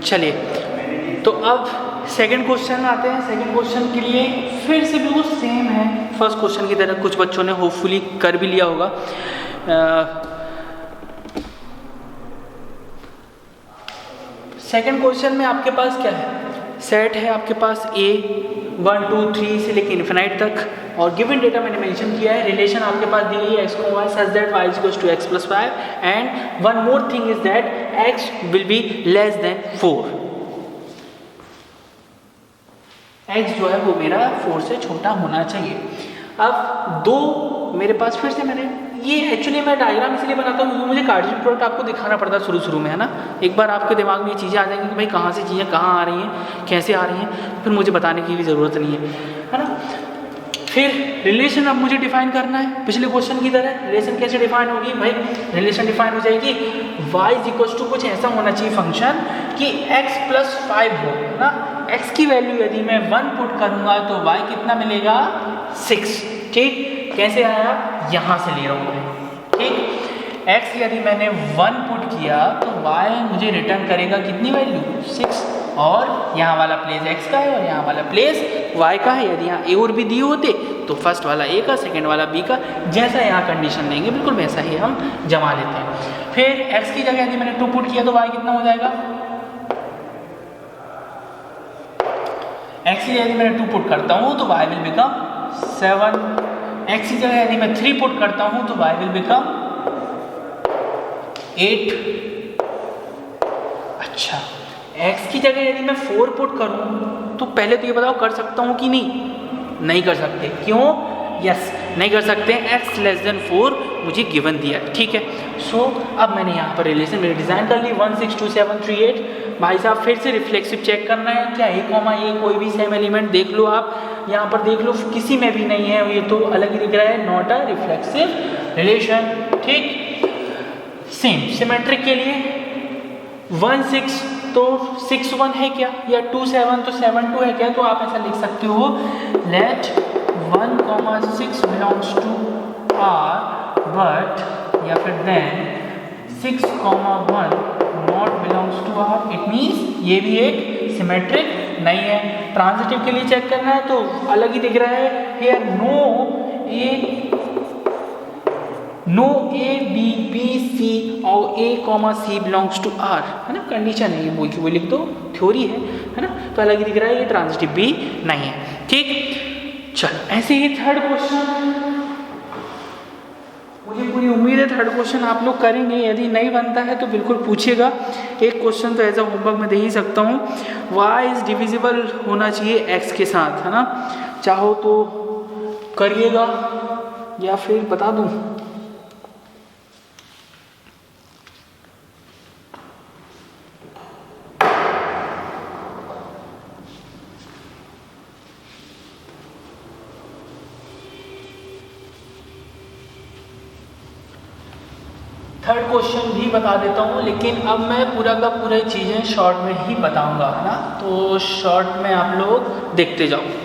चलिए तो अब सेकंड क्वेश्चन में आते हैं। सेकंड क्वेश्चन के लिए फिर से बिल्कुल सेम है फर्स्ट क्वेश्चन की तरह, कुछ बच्चों ने होपफुली कर भी लिया होगा। सेकंड क्वेश्चन में आपके पास क्या है, सेट है आपके पास A 1 2 3 से लेकर इन्फिनाइट तक, और गिवन डेटा मैंने मेंशन किया है, रिलेशन आपके पास दी गई है x को y such that y is equal to x प्लस 5 and one more thing is that x will be less than 4। x जो है वो मेरा 4 से छोटा होना चाहिए। अब दो मेरे पास फिर से मैंने ये एक्चुअली मैं डायग्राम इसलिए बनाता हूँ क्योंकि मुझे कार्टेशियन प्रोडक्ट आपको दिखाना पड़ता है शुरू में, है ना। एक बार आपके दिमाग में ये चीज़ें आ जाएंगी कि भाई कहाँ से चीज़ें कहाँ आ रही हैं, कैसे आ रही हैं, फिर मुझे बताने की भी ज़रूरत नहीं है ना। फिर रिलेशन अब मुझे डिफाइन करना है पिछले क्वेश्चन की तरह। रिलेशन कैसे डिफाइन होगी भाई, रिलेशन डिफाइन हो जाएगी y इज इक्वल टू कुछ ऐसा होना चाहिए फंक्शन कि x प्लस 5 हो ना। x की वैल्यू यदि मैं 1 पुट करूँगा तो y कितना मिलेगा 6। ठीक, कैसे आया, यहाँ से ले रहा हूँ मैं। ठीक, x यदि मैंने 1 पुट किया तो y मुझे रिटर्न करेगा कितनी वैल्यू 6, और यहाँ वाला प्लेस x का है और यहाँ वाला प्लेस y का है। यदि यहाँ a और b दिए होते तो फर्स्ट वाला a का, सेकंड वाला b का, जैसा यहाँ कंडीशन लेंगे बिल्कुल वैसा ही हम जमा लेते हैं। फिर x की जगह यदि मैंने 2 पुट किया तो y कितना हो जाएगा, x की जगह यदि मैंने 2 पुट करता हूँ तो y विल बिकम 7। x की जगह यदि मैं 3 पुट करता हूँ तो y विल बिकम 8। अच्छा, x की जगह यदि मैं 4 पुट करूँ तो पहले तो ये बताओ कर सकता हूँ कि नहीं कर सकते, क्यों, यस नहीं कर सकते, x लेस देन 4 मुझे गिवन दिया है। ठीक है, सो अब मैंने यहाँ पर रिलेशन मेरी डिज़ाइन कर ली 1 6 2 7 3 8। भाई साहब फिर से रिफ्लेक्सिव चेक करना है, क्या a, कोई भी सेम एलिमेंट देख लो आप, यहाँ पर देख लो किसी में भी नहीं है, ये तो अलग ही दिख रहा है, नॉट अ रिफ्लेक्सिव रिलेशन। ठीक, सेम सिमेट्रिक के लिए 1 6 तो 6 1 है क्या, या 2 7 तो 7 2 है क्या, तो आप ऐसा लिख सकते हो let 1 6 belongs to R but, या फिर then 6 1 not belongs to R। It means ये भी एक सिमेट्रिक नहीं है। ट्रांजिटिव के लिए चेक करना है तो अलग ही दिख रहा है, here no A B B C और A C belongs to R, है ना, कंडीशन है ये, वो लिख दो, थ्योरी है ना, तो अलग ही दिख रहा है, ये ट्रांजिटिव भी नहीं है। ठीक, चल ऐसे ही थर्ड क्वेश्चन, मुझे पूरी उम्मीद है थर्ड क्वेश्चन आप लोग करेंगे, यदि नहीं बनता है तो बिल्कुल पूछिएगा। एक क्वेश्चन तो एज अ होमवर्क में दे ही सकता हूँ, y इज डिविजिबल होना चाहिए x के साथ, है ना, चाहो तो करिएगा या फिर बता दूँ। थर्ड क्वेश्चन भी बता देता हूँ, लेकिन अब मैं पूरा का पूरा चीज़ें शॉर्ट में ही बताऊँगा, है ना, तो शॉर्ट में आप लोग देखते जाओ।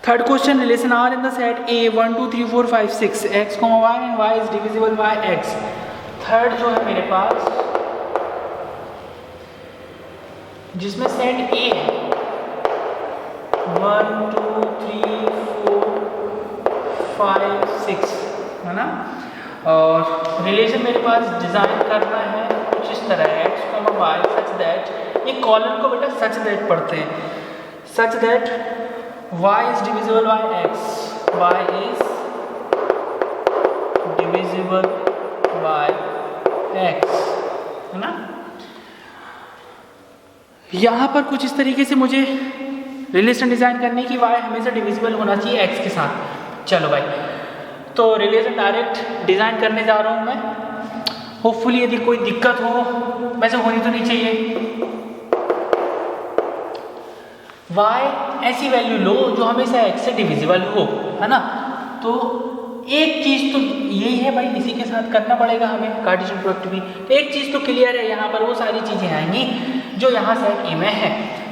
Third question, relation R in the set A 1 2 3 4 5 6 x, y and y is divisible by x। Third जो है मेरे पास जिसमें सेट A है 1 2 3 4 5 6, है ना, और रिलेशन मेरे पास डिज़ाइन करना है कुछ इस तरह x, y सच दैट, ये कॉलम को बेटा सच दैट पढ़ते हैं, सच that y is divisible by x, y is divisible by x, है ना। यहाँ पर कुछ इस तरीके से मुझे रिलेशन डिजाइन करने की y हमेशा डिविजिबल होना चाहिए x के साथ। चलो भाई, तो रिलेशन डायरेक्ट डिजाइन करने जा रहा हूँ मैं, होपफुली यदि कोई दिक्कत हो, वैसे होनी तो नहीं चाहिए। y ऐसी वैल्यू लो जो हमेशा x से डिविजिबल हो, है ना, तो एक चीज़ तो यही है भाई, इसी के साथ करना पड़ेगा हमें कार्टेशियन प्रोडक्ट भी। तो एक चीज़ तो क्लियर है, यहाँ पर वो सारी चीज़ें आएंगी जो यहाँ सेट ए में है,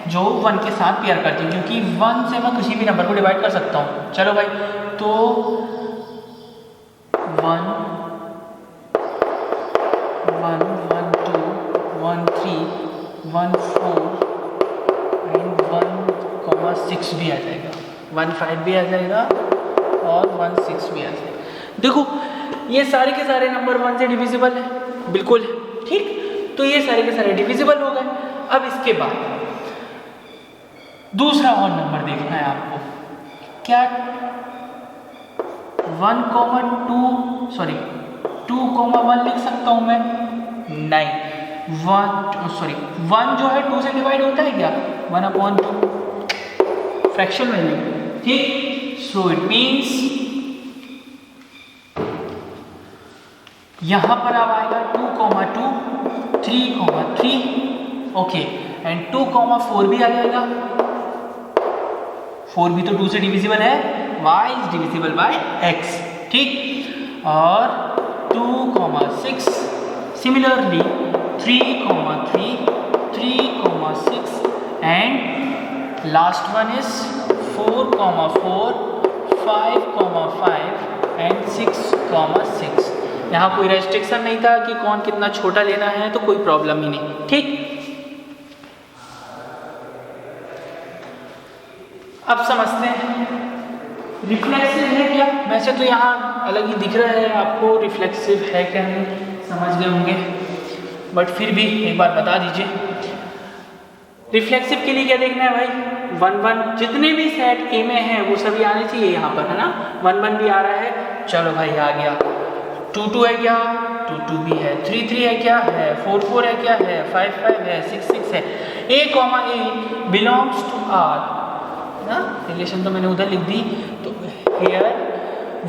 जो 1 के साथ पेयर करती हैं, क्योंकि 1 से मैं किसी भी नंबर को डिवाइड कर सकता हूँ। चलो भाई, तो 1 1 1 2 1 3 1 4 एंड 1,6 भी आ जाएगा, 1 5 भी आ जाएगा और 1 6 भी आ जाएगा। देखो ये सारे के सारे नंबर 1 से डिविजिबल है, बिल्कुल है, ठीक। तो ये सारे के सारे डिविजिबल हो गए। अब इसके बाद दूसरा और नंबर देखना है आपको, क्या 2,1 लिख सकता हूं मैं? नहीं, 1 जो है 2 से डिवाइड होता है क्या? 1/2 फ्रैक्शन वैल्यू, ठीक। सो इट मीन्स यहां पर अब आएगा 2,2 3,3, ओके, एंड 2,4 भी आ जाएगा। 4 भी तो 2 से डिविजिबल है, y is divisible by x, ठीक। और 2,6 similarly 3,3 3,6 and last one is 4,4 5,5 and 6,6। यहाँ कोई रेस्ट्रिक्शन नहीं था कि कौन कितना छोटा लेना है, तो कोई प्रॉब्लम ही नहीं, ठीक। अब समझते हैं रिफ्लेक्सिव है क्या। वैसे तो यहाँ अलग ही दिख रहा है आपको, रिफ्लेक्सिव है क्या नहीं समझ गए होंगे, बट फिर भी एक बार बता दीजिए। रिफ्लेक्सिव के लिए क्या देखना है भाई? 1 1 जितने भी सेट ए में हैं वो सभी आने चाहिए यहाँ पर, है ना। 1 1 भी आ रहा है, चलो भाई आ गया। 2 2 है क्या? 2 2 भी है। 3 3 है क्या? है। 4 4 है क्या? है। 5 5 है। 6 6 है। A, बिलोंग्स टू R ना, रिलेशन तो मैंने उधर लिख दी, तो हियर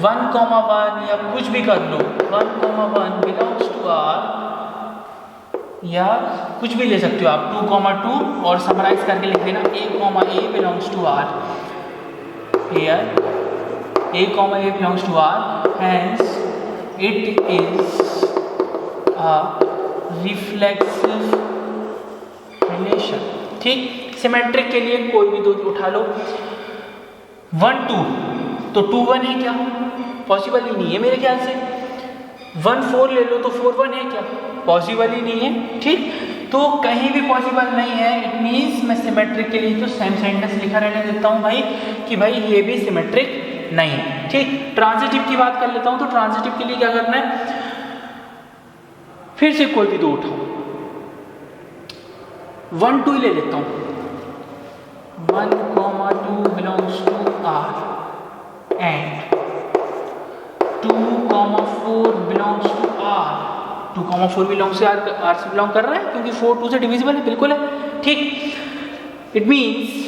1,1 या कुछ भी कर लो, 1,1 बिलोंग्स टू R, या कुछ भी ले सकते हो आप, 2,2 और समराइज करके लिख देना A, belongs to R। Here A, belongs to R, hence it is a reflexive relation, ठीक। सिमेट्रिक के लिए कोई भी दो उठा लो। 1 2 तो 2 1 है क्या? पॉसिबल ही नहीं है मेरे ख्याल से। 1 4 ले लो तो 4 1 है क्या? पॉसिबल ही नहीं है, ठीक। तो कहीं भी पॉसिबल नहीं है, इट मीन्स मैं सिमेट्रिक के लिए तो सेम सेंटेंस लिखा रहने देता हूँ भाई, कि भाई ये भी सिमेट्रिक नहीं है, ठीक। ट्रांजिटिव की बात कर लेता हूँ, तो ट्रांजिटिव के लिए क्या करना है, फिर से कोई भी दो उठाओ। 1 2 ले लेता हूँ। 1,2 belongs to R and 2,4 belongs to R। 2,4 belongs to R से बिलोंग कर रहा है, क्योंकि 4 2 से डिविजिबल है, बिल्कुल है, ठीक। इट मीन्स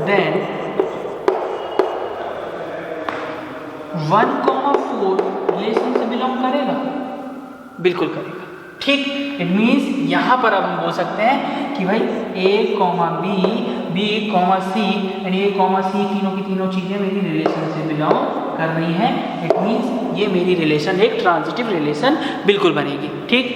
देन 1,4 रिलेशन से बिलोंग करेगा, बिल्कुल करेगा, ठीक। इट मीन्स यहाँ पर अब हम बोल सकते हैं कि भाई A, B, B, C and A, C तीनों की तीनों चीज़ें मेरी रिलेशन से बिलोंग कर रही हैं। इट मीन्स ये मेरी रिलेशन एक ट्रांजिटिव रिलेशन बिल्कुल बनेगी, ठीक।